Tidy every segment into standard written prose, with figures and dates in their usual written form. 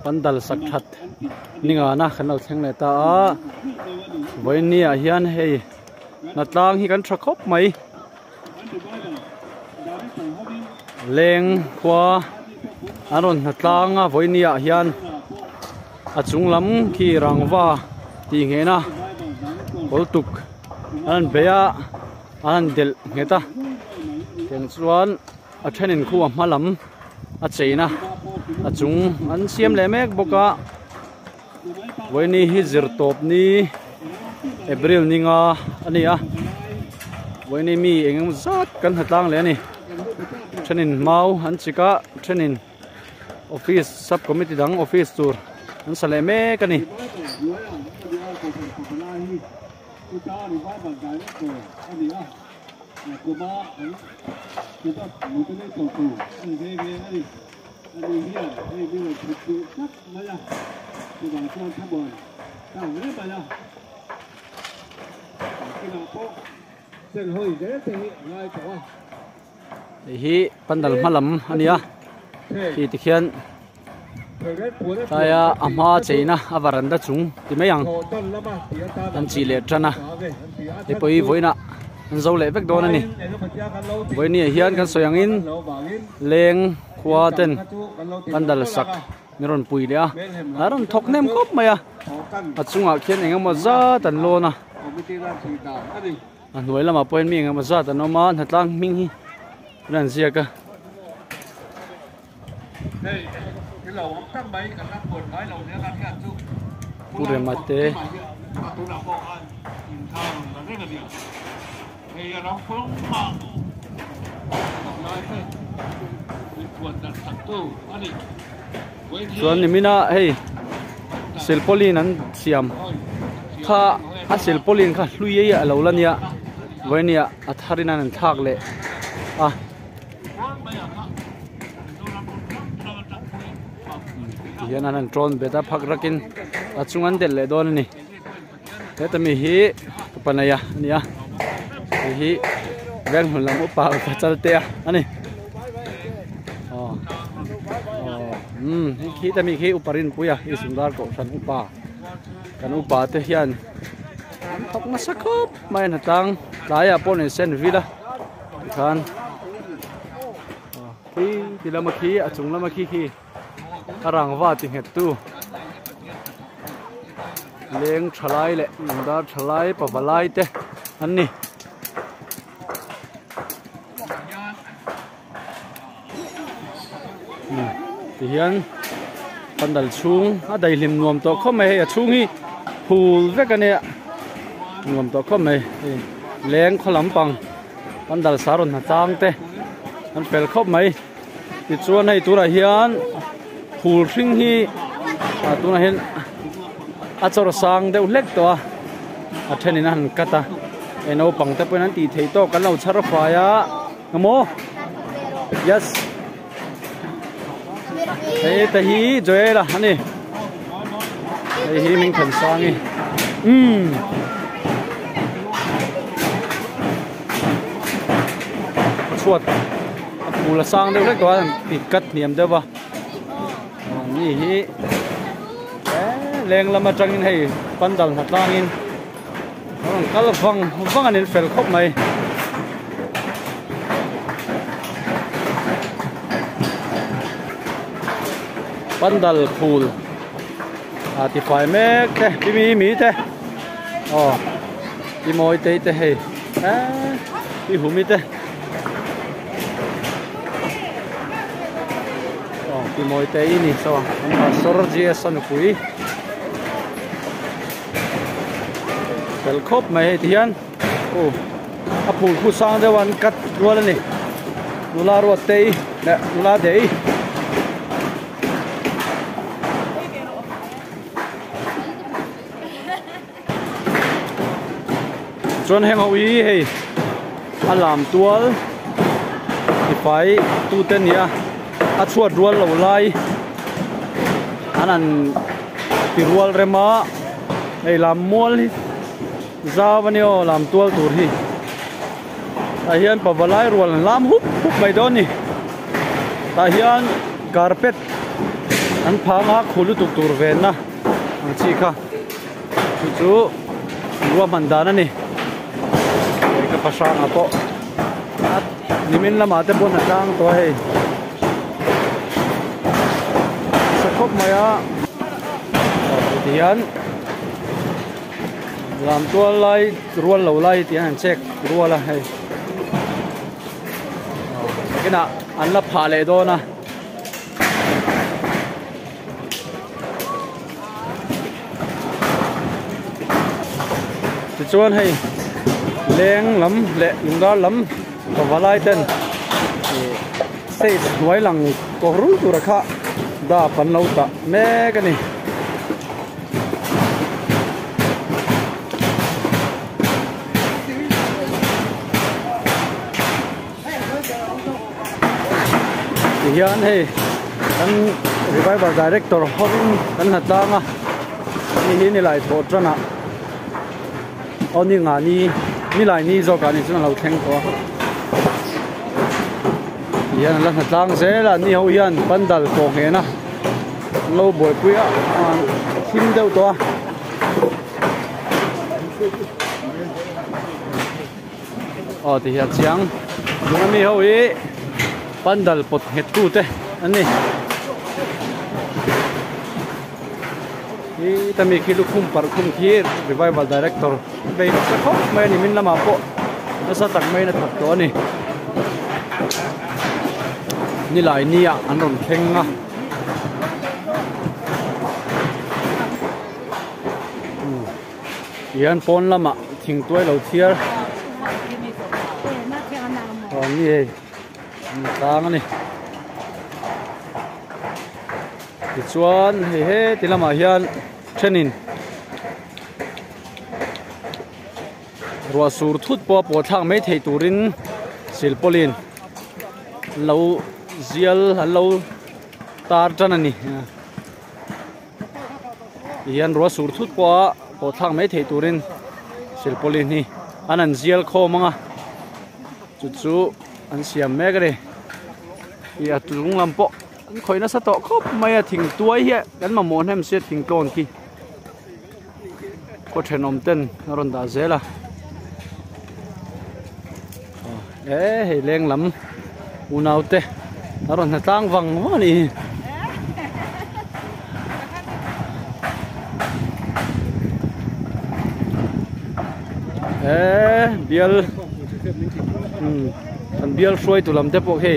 pandal sak that ninga na khanal theng le ta voi ni a hian hei na tlang hi kan thra khop mai leng khwa aron na tlang a voi ni a hian a chunglam khi rangwa ti nge na boltuk an beya an del ngeta ten chuan a thenin khu a hmalam a cheina a chung an siam le mek boka voini hi zir top ni april ninga ania voini mi engem zat kan hatlang le ani thenin mau an chika thenin office sub committee dang office tour an sale mek ani hi pandal malam ania hi tikhian taya ama cheina avaranda chung ti mayang an chi le trana ti poi voina an zo le vek don ani voini hian kan soyang in leng khwaten pandal sak niron pui le a aron thok nem khop maya achunga khian engama za tan lona an noi lama point mi engama za tan oma hatlang ming hi ran zia ka pure mate chuan ni mina hei silpolin an siam kha a silpolin kha hlui ei a lo lania voinia a tharin an thak le a hian an tron beta phak rakin a chungan del le don ni hetami hi panaya nia hi veng hulam upa chalte ani khi ta mi khi uparin puya i sundar ko san upa kan upa te hian thok na sakop mai na tang laya pon sen vila khan khi tilama khi achung lama khi arang wa ti het tu leng thalai le ndar thalai pa balai te anni hian pandal chung a dai lim nuam to khome a chung hi phul vek ane nuam to khome leng kholam pang pandal saron na tang te an pel khop mai ti chuan hei tura hian phul thing hi a tuna hen a chor sang deuh lek to a thenin an kata eno pang te pon an ti thei to kan lo chhar faya ngamo yes hey tahi joela hani hey hi min khan sangi chuat mula sang deuh lek to ti kat niam dewa ni hi leng lama tangin hei pandal hatlangin kal vang anin fel khop mai pandal phul ti fai mek te mi te ti moi te hei ti humi te ti moi te ini so sorji san pui fel khop mai hian a phul khu sang de wan kat rual ni nula ro te na nula dei chuan heng hoi hei a lam tual ti fai tu te nia a chuat rual lo lai anan ti rual rema ei lam mol hi zawanio lam tual tur hi ta hian pavalai rual lam hup mai don ni ta hian carpet an phanga khulu tuk tur ven na ang chi kha chu ruwa mandana ni ka pasang apo at nimin lama te bon atang to hei sakop maya tian làm tua lai rual lo lai tian an check rual la hei cái nào anh lắp phá lệ đó na thì chuan hay leng lắm lệ lùng đó lắm còn vào lại tên xây đuôi lằng có rú tu ra khá đa phần lâu ta mẹ cái này hian hei kan revival director horin kan hatanga ni ni lai tho trana oni nga ni lai ni zo ka ni chuna lo theng ko hian la hatlang se la ni ho hian pandal ko he na lo boy puya thim deuh to thì hian chiang dung mi ho hi pandal pot het tu te ani hi tami khilu khum par khum khir revival director be sa khop mai ni min lama po sa tak mai na thak to ani ni lai ni a an ron thenga yan pon lama thing tuai lo thiar ni tang ani chuan he tilama hian thenin ruwa sur thut po thang mai thei turin silpolin lo zial lo tar tan ani hian ruwa sur thut po thang mai thei turin silpolin ni anan zial kho manga chu an siam megre ya tung lampo khoi na sa to khop mai thing tuai hi kan ma mon hem se thing ton ki ko thenom ten ron da zela he leng lam unaute ron na tang wang mo ni bial an bial soi tu lam te po he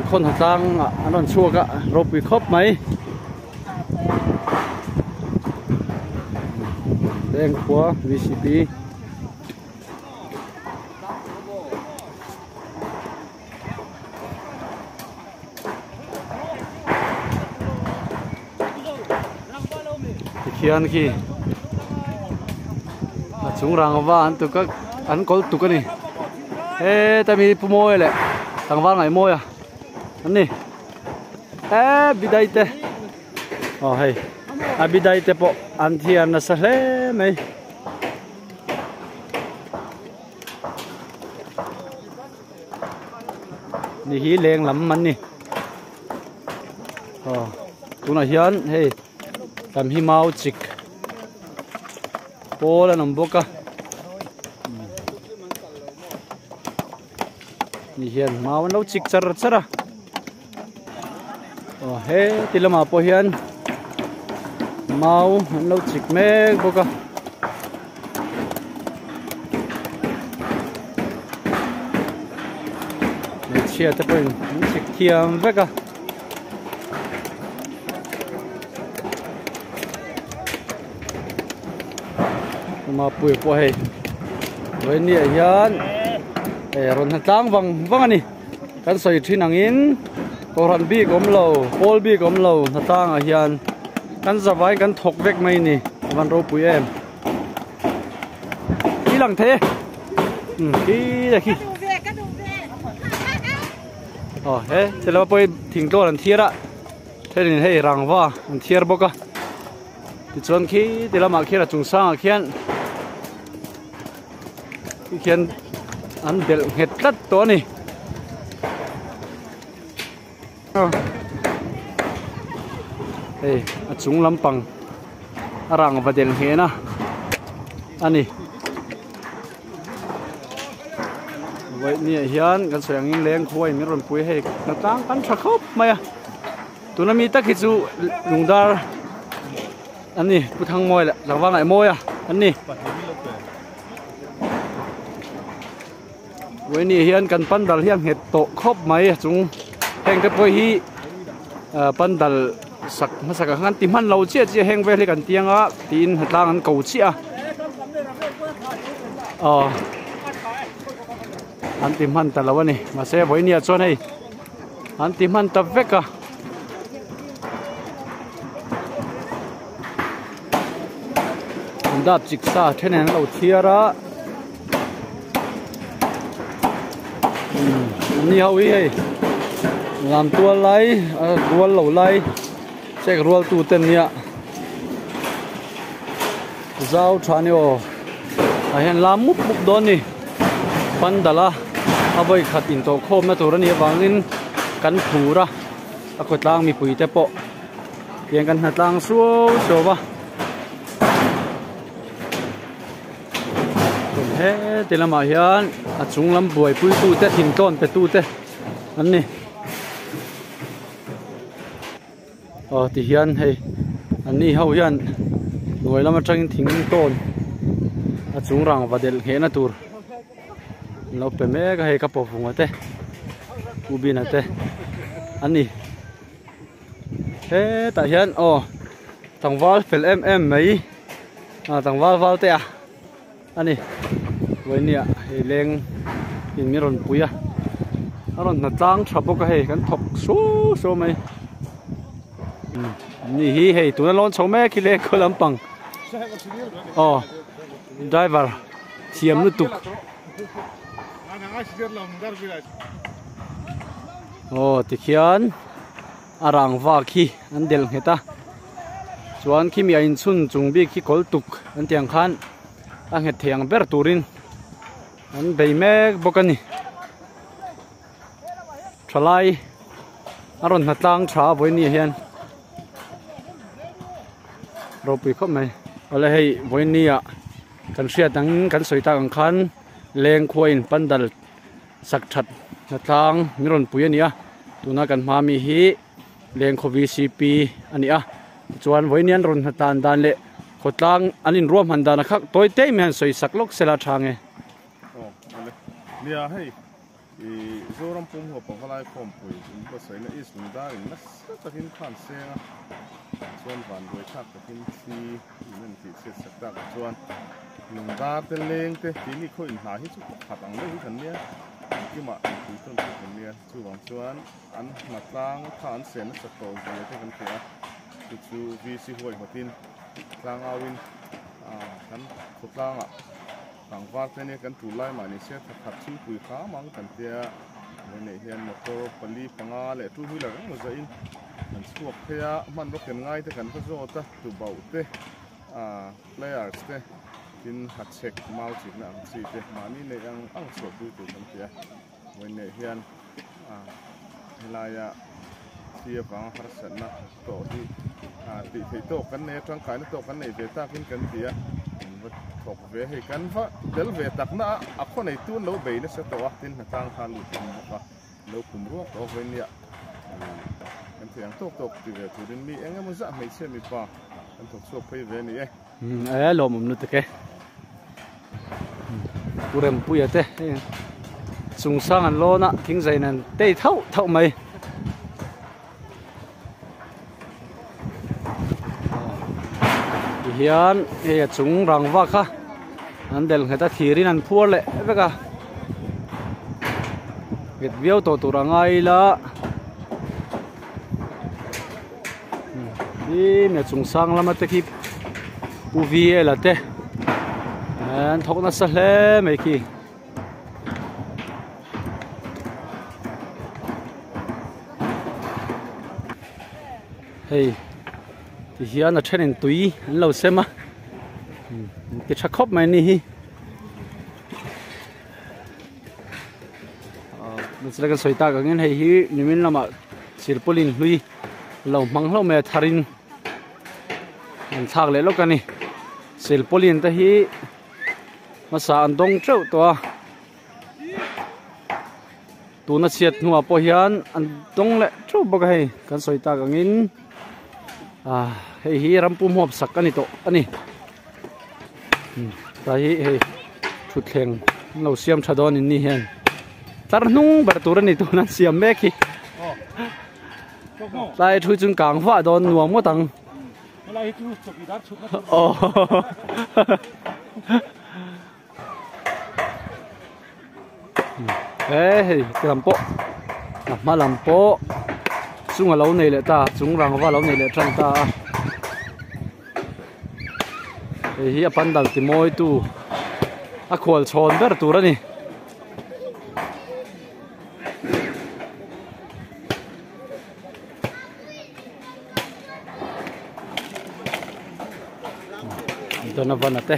คนหัดตังอันนั้นชั่วกะรบวิครบไหมแดงขวา VCP เขียนขี้สูงรังว่าอันตุกอันกอลตุกนี่แต่มีผู้โมยแหละต่างว่าไงโมยอ่ะอันนี้บิดาเตอ๋อเฮ้ยบิดาเตปอันที่อันนั้นสักเล่ไหมนี่ฮีเลี้ยงลำมันนี่อ๋อตัวนั้นยันเฮ้ยทำหิมาวจิกโป้แล้วน้ำบกอะนี่เฮียนมาวันเราจิกจระจระโอ้เฮ้ติละมาพอเฮียนมาวันเราจิกเมกบกะนี่เชียร์ตะเป็นจิกเทียมเวกะมาปุยพอเฮ้วันนี้ยันรอนตั้งวังนี่กันใส่ที่นังอินตัวรันบีกอมโลโอลบีกอมโลตั้งอายันกันสบายกันถกเวกไม่นี่วันรูปุยเอ็มกี่หลังเทกี่เด็กกี่อ๋อเฮ้เสร็จแล้วไปทิ้งตัวนันเทียระเท่านี้ให้รังว่านันเทียร์บกะติดส่วนขี้ติดละมาขี้ละจุงสร้างเขียน an del het tat to ni hey achung lampang arang va del he na ani vậy nè hiền cái sợi anh lên khôi mi rồi quay hay nó tăng cắn sạc khóc mày tụi nó mi tắc cái chú dùng đar anh nè cứ thăng môi lại làm vang lại môi à anh nè vậy nè hiền cần pan dal hiền hết tổ khóc mày chúng hẹn cái bôi hi pan dal sạc nó sạc cái tim han lâu chia chia hẹn về lấy cần tiếng á tin hết lang anh cầu chia anh tìm hắn ta lâu nè mà xe với nia cho này anh tìm hắn tập vét à anh đáp chích sa thế này nó lâu thia ra anh hậu ý làm tua lấy tua lâu lấy xe cái ruột tu tên nia giao cho nhiều anh làm múc múc đó nè pan dala avoi khat in to khom na tur ani wangin kan phura a khotlang mi pui te po yang kan hatlang so ba he telama hian a chunglam buai pui tu te thin ton pe tu te an ni ti hian hei an ni ho hian noi lama tangin thing ton a chung rang vadel he na tur nó phải mấy cái cặp bò phồng thế, ubi nè thế, anh đi, thế tại hiện thằng Val phải em mấy, thằng Val thế à, anh đi, với nè, lên, nhìn miếng bùi à, rồi nó trắng chập bốc cái cái thọc số mấy, nhi hi tụi nó lon số mấy cái lên có lắm bằng, driver, chiếm nước tục. Thì khian arang va khi an del heta chuan khi mi in chun chung bi khi kol tuk an tiang khan ang het thiang ber turin an bei mek bokani thalai aron hatlang tha voi ni hian ro pui khop mai ole hei voi ni a kan sia dang kan soita ang khan leng khoin pandal sak that na tlang miron pui ania tuna kan ma mi hi leng kho VCP ania chuan voinian ron hatan dan le khotlang anin ruam han dan khak toy te men soi sak lok sela thange nia hei zoram pum ho pa halai khom pui ko sai na is da in nas takin khan se chuan van roi thak takin si men ti se sak ta chuan lung da te leng te ti ni kho in ha hi chu khatang le hi kan nia ki ma ti ton kan nia chu wang chuan an matlang khan se na sak to ge te kan tia chu VC hoi hotin tlang awin kan khotlang a tang var te ne kan tu lai ma ni se khat chu pui kha mang kan tia ne hian motor pali panga le tu hui la mo za in an suak thea man ro ken ngai te kan ka zo ta tu bau te players te tin hat check mau chi na chi te mani ne ang so tu tu kan tia ne hian hilaya tia pang har san na to hi ti thei to kan ne tang kai na to kan nei ve ta kin kan tia thok ve he kan fa del ve tak na a kho nei tu lo be na se to a tin na tang khan lu tin ka lo kum ro to ve nia kan tiang tok ti ve tu din mi eng mo za mai se mi pa kan thok so phei ve ni lo mum nu te ke kurem puya te sung sang an lo na thing zai nan te thau mai hian e chung rang va kha an del heta thirin an phuar le veka get viau to turangai la me chung sang lama te ki uvi la te an thok na sa hle me ki hey thì hiền là trên túi lâu xem á cái chắc khóc mày đi mình sẽ soi ta cái này hi nimin lama silpolin hui lâu mang lâu mẹ tharin anh thạc lệ lúc này silpolin ta hi mà sa anh đông trâu to tu na chiết nuo po hian anh đông lệ trâu bạc hay kan soi ta cái in hei hi rampum hop sak ani to ani ta hi thut thleng lo siam thadon in ni hen tar nung ber tur ani to na siam mek hi lai thu chung kang fa don nuam mo tang cái làm po mà làm po chung lâu này lệ ta chung răng va lâu này lệ trăng ta hi pan dal ti moi tu a khol chon ber tur ani to na van ate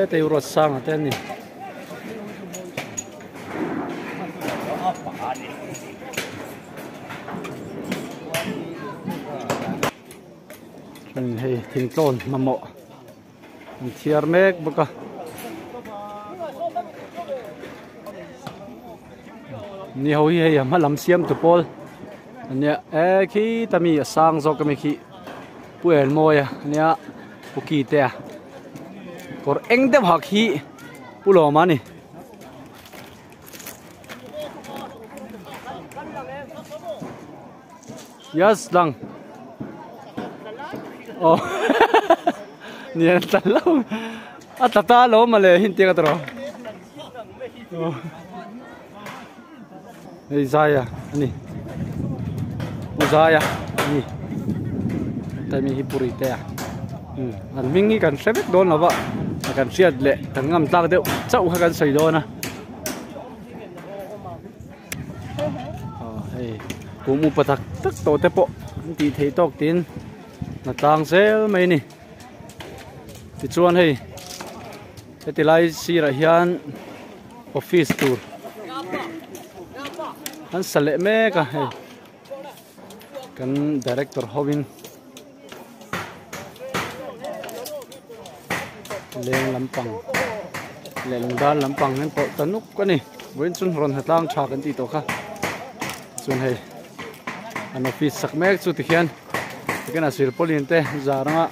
te uro sang ate ni hay thình tôn mà mộ thiar mek baka ni hoi hay mà làm xiêm tu pol ania khi tami sang zo kami khi puel moya ania puki te kor eng de hak hi pulo mani yes lang oh niyan talaw at tatalo mali hindi ka tro Isaiah ani Uzaya ni tami hipurite an mingi kan sebek don lawa kan siat le tangam tak deu chau kan sei do na hey kumu patak tak to te po ti thei tok tin na tang sel mai ni ti chuan hei ti lai si ra hian office tour an sale me ka hei kan director Hovin leng lampang leng dal lampang hen po tanuk ka ni wen chun ron hatlang tha kan ti to kha chun hei an office sak mek chu ti hian cái nào sửa polin te giờ đó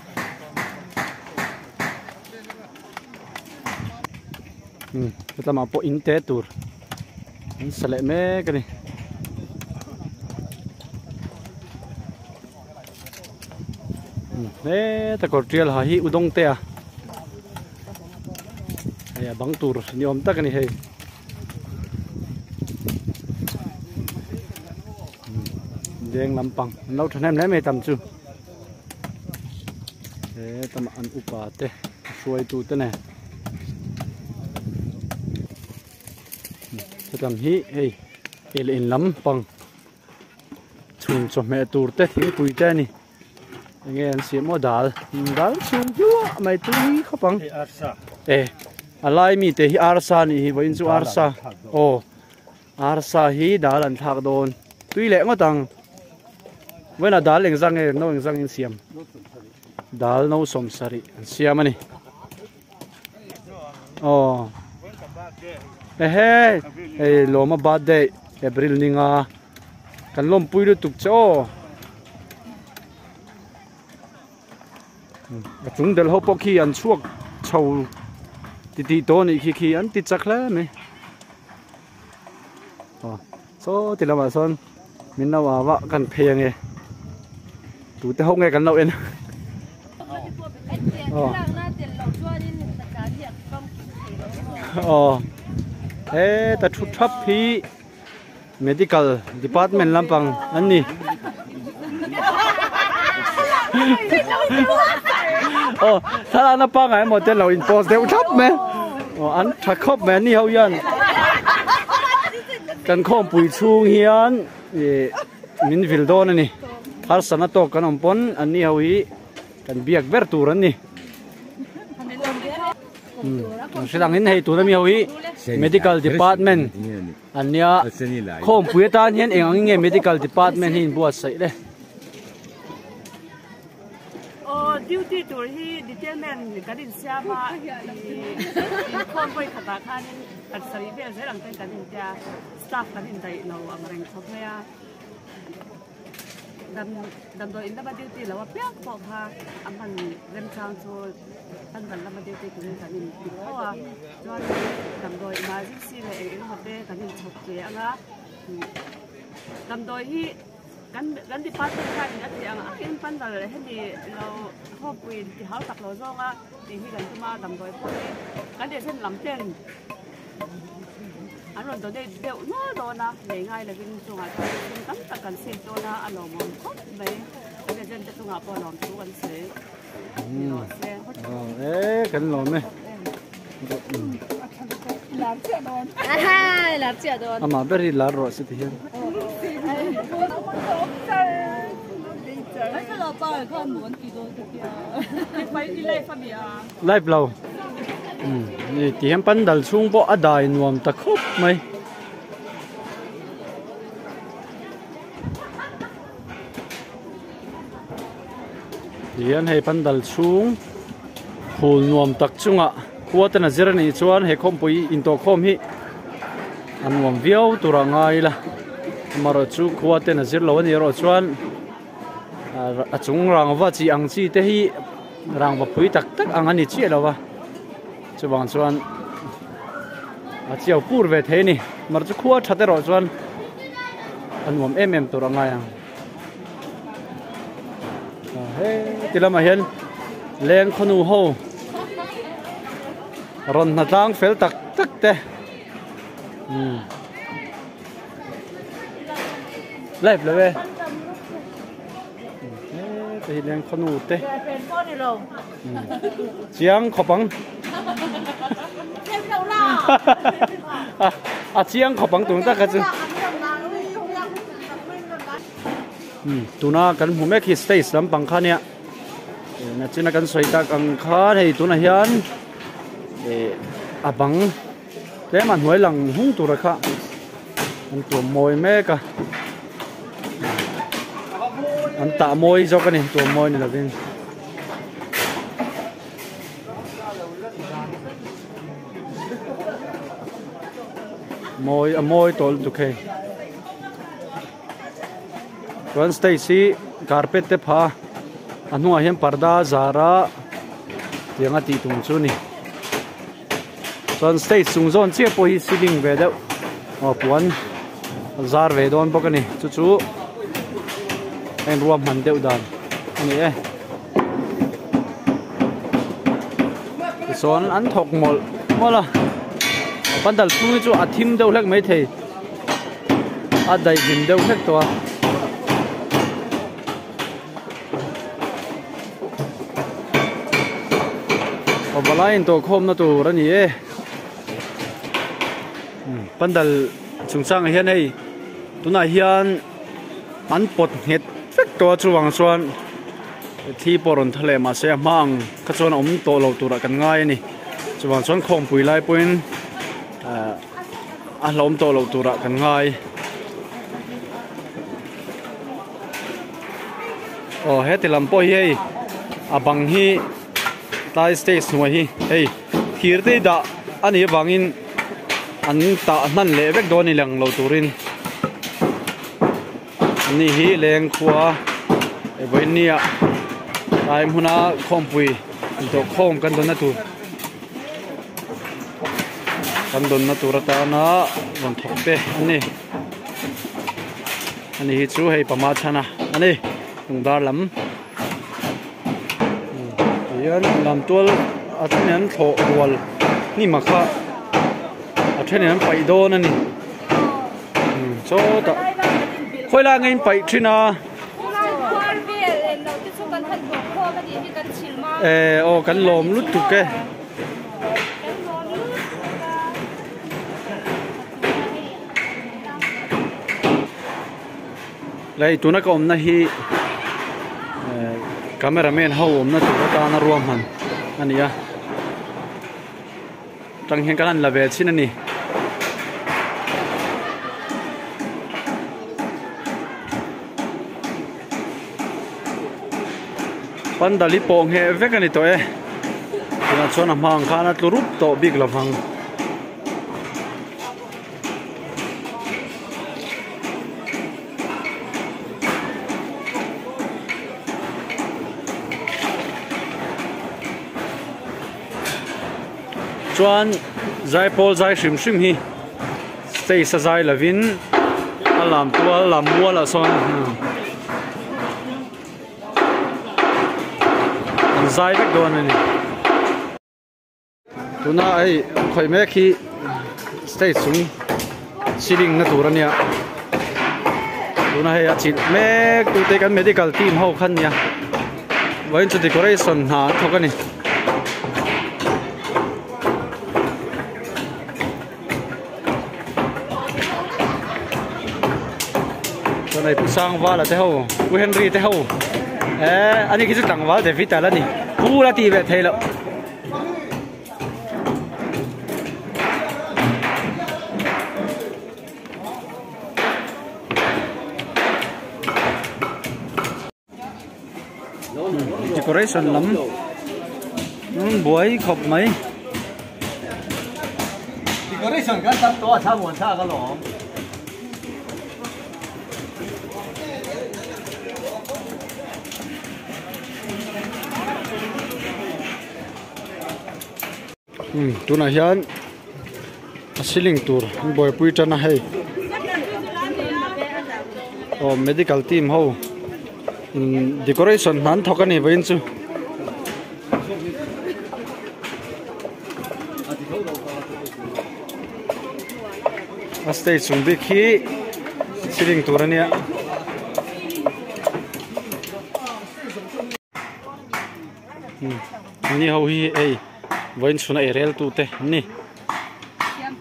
cái ta mà po in te tour sẽ lại mấy cái này đấy ta có trial hả hi udong te à hay băng tour niom ta cái này hay đen lampang lâu thằng em lấy mày tầm chưa tama an upa te suai tu te ne tam hi hey el in lam pang chun cho me tur te thi pui te ni nge an si mo dal chun yu mai tu hi khopang alai mi te hi arsa ni hi voin chu arsa arsa hi dal an thak don tui le ngotang wena dal eng zang e no eng zang in siam dal no som sari siam ani loma birthday April ninga kan lom puilu tuk cho chung del hopo khi an chuak chau ti to ni khi an ti chakla me so ti lama son min na wa kan pheng e tu te hong e kan lo en ta thu thap hi medical department lampang ani thara na pa ngai mo te lo in post deu thap me an tha khop me ni hau yan kan khom pui chung hian min vil don ani har sana to kan ompon ani hau hi kan biak ber tur ani sẽ đăng in hay tụi nó miêu hi medical department anh nhá không phụ ta hiện anh nghe medical department hin buat sấy đấy duty tour hi detailment kadin siama kon koi khata khan at sari be zerang ten kadin tia staff kadin dai no amreng thokya dam do inda ba duty lawa pyak bo kha amhan rem chang so tan dan la ba duty kadin bikhawa jon dam do emergency le en hote kadin thokke anga dam do hiกันที่ปัจจุบันนี่อย่างอินปันดาเลยให้ดีเราครอบครัวที่เขาตักเราจ้องอ่ะที่กันที่มาดำโดยพวกนี้กันเดี๋ยวเช่นลำเต้นอันนั้นตัวเดียวน้อยโดนนะง่ายเลยเป็นจังหวะที่กันตักกันเสียตัวนะอารมณ์มันครบเลยกันเดี๋ยวเช่นจะจังหวะพอลองทุกันเสียกันหลอมไหมหลับเสียโดนหลับเสียโดนอามาเบรีลาร์รอสิที่เห็นไม่ใช่เราป้าเขาเหมือนกี่โดนกี่ไปที่ไลฟ์มีอ่ะไลฟ์เรานี่ที่เห็นปันดัลซุงบ่อดายนวมตะครบไหมที่เห็นให้ปันดัลซุงหูนวมตักจุงอ่ะขวดน่ะเจริญอีชวนให้คอมปุยอินโตคอมฮิอันนวมเวียวตัวร่างไงล่ะมารจูขวดน่ะเจริญเราเนี่ยรอชวนจุงรังว่าจีอังจีเตฮีรังว่าปุยตักตักอังอันนี้เชี่ยแล้ววะจะบางส่วนเจียวปูร์เวทนี่มาจะขวดชัดเจนส่วนอันวมตัวรังไงอ่ะเฮ้ที่เรามาเห็นแรงขนูโฮรอนหน้าต่างเฟลตักตักเตะไล่เลยเว้ยไปเลี้ยงขนูเตะเสียงขบังเสียงขบังตรงตะกันจึงตัวน่ากันผมไม่คิดสเตย์ลำปังข้าเนี่ยน่าจะนักกันสวยตากังข้าให้ตัวน่าเฮียนบังแต่มันหัวหลังหุ้งตัวละค่ะมันตัวมวยแม่กะอันตะมวยจอกกันนี่ตัวมวยนี่แหละเป็นมวยตัวตุกเขยวันสเตซี่การ์เปตเตพาอันนู้นเห็นปาร์ดาซาร่าเตียงตีตุงซูนี่ส่วนสเตทสูงโซนเชี่ยพอฮีซีลิงเวเดอปวนซาร์เวดอนปกันนี่จู่ๆเป็นรวมมันเดียวดานนี่ส่วนอันถกหมดละปันดัลซูนี่จู่อัดทิมเดียวเล็กไม่เทอัดได้หิมเดียวเล็กตัวบอลอินตัวคมนะตัวรันนี่ปันดัลชุงช่างเฮียนให้ตัวน่าเฮียนอันปดเห็ดเฟกตัวจู่วังส่วนที่ปรนทะเลมาเสียมั่งก็ส่วนอมโตเราตัวกันง่ายนี่จู่วังส่วนคงปุ๋ยไล่ปุ๋ยเราอมโตเราตัวกันง่ายโอ้เฮ็ดติลำปอยเฮ้ยบังฮีตายสเตย์สวยเฮ้ยทีร์ได้ด่าอันนี้บางอินอันตานั่นเละเวกโดนนี่แหละเราตูรินอันนี้ฮีแรงขวาไอ้ใบนี้อ่ะตายมุนาคอมปุยตัวคอมกันโดนนัตุกันโดนนัตุรัตนาบนทบเปอันนี้ฮีชูให้ประมาชนะอันนี้ตรงดาร์ลำยันลำตัวอันนี้โถวลนี่มาค่ะอันนี้ไปโดนนี่โซ่ตะค่อยลาเงินไปที่นาโอ้กันลมลุดตุกแกเลยตัวนักอมนะฮีคาเมราแมนเขาอมนะตัวตานารวมมันอันนี้ จังเห็นกันละเวชินนี่ปันดาลิโป่งเฮเวกันนี่ตัวเอน่าชวนมังคานาตุรุปโตบิกละฟังชวนใจพอใจชิมฮีสเตย์ใจละวินอลามตัวลามวัวละส่วนใจเล็กโดนนี่ตัวน่าไอ้คอยแม่ขี้สเตย์สูงชิลิงนั่นตัวนี้ตัวน่าไอ้อาชีพแม่ตัวเด็กกัน medical team เขาขันเนี่ยวันจุด decoration หาเท่ากันนี่ตัวไหนผู้สร้างว่าละเท่าผู้เฮนรี่เท่าอันนี้คือจุดต่างว่าเดวิดแต่ละนี่ผู้ละตีแบบเท่าdecoration ล้ำบวยขบไหม decoration กันตัดตัวชาหมวนชากันหรอตัวนั้นยันสิลิงตัวบอยปุยจันนะให้medical team เขา decoration นั้นทอกันนี่ไปอินซูสเตจสุดที่ขี้สิลิงตัวนี้นี่เขาฮีวันสุนัยเรลตูเตนี่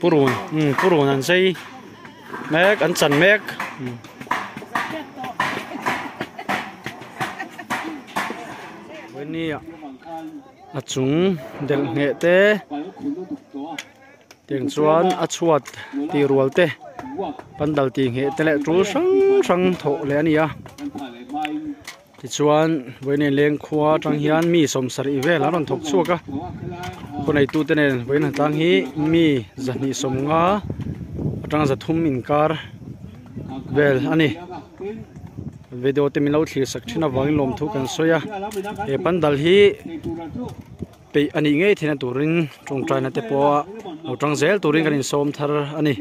ปูรุนอันใช่แม็กอันจันแม็กวันนี้อาจุงเด็กเงเตเตียงชวนอาชวดตีรัวเตปันดัลตีเงเตเละจูสังโถเลนี่อ่ะที่ชวนวันนี้เลี้ยงขวาจังฮิอันมีสมสรีเวแล้วนนทกชัวกะคนในตู้เตนวันนี้จังฮีมีจันนิสมงาจังจะทุ่มอินการเวลอันนี้วิดีโอเต็มแล้วที่สักชิ้นวางลมทุกันสวยปันดัลฮีไปอันนี้ไงที่นั่นตัวรินตรงใจนั่นเตปัวเอาจังเซลตัวรินกันอินสมทาร์อันนี้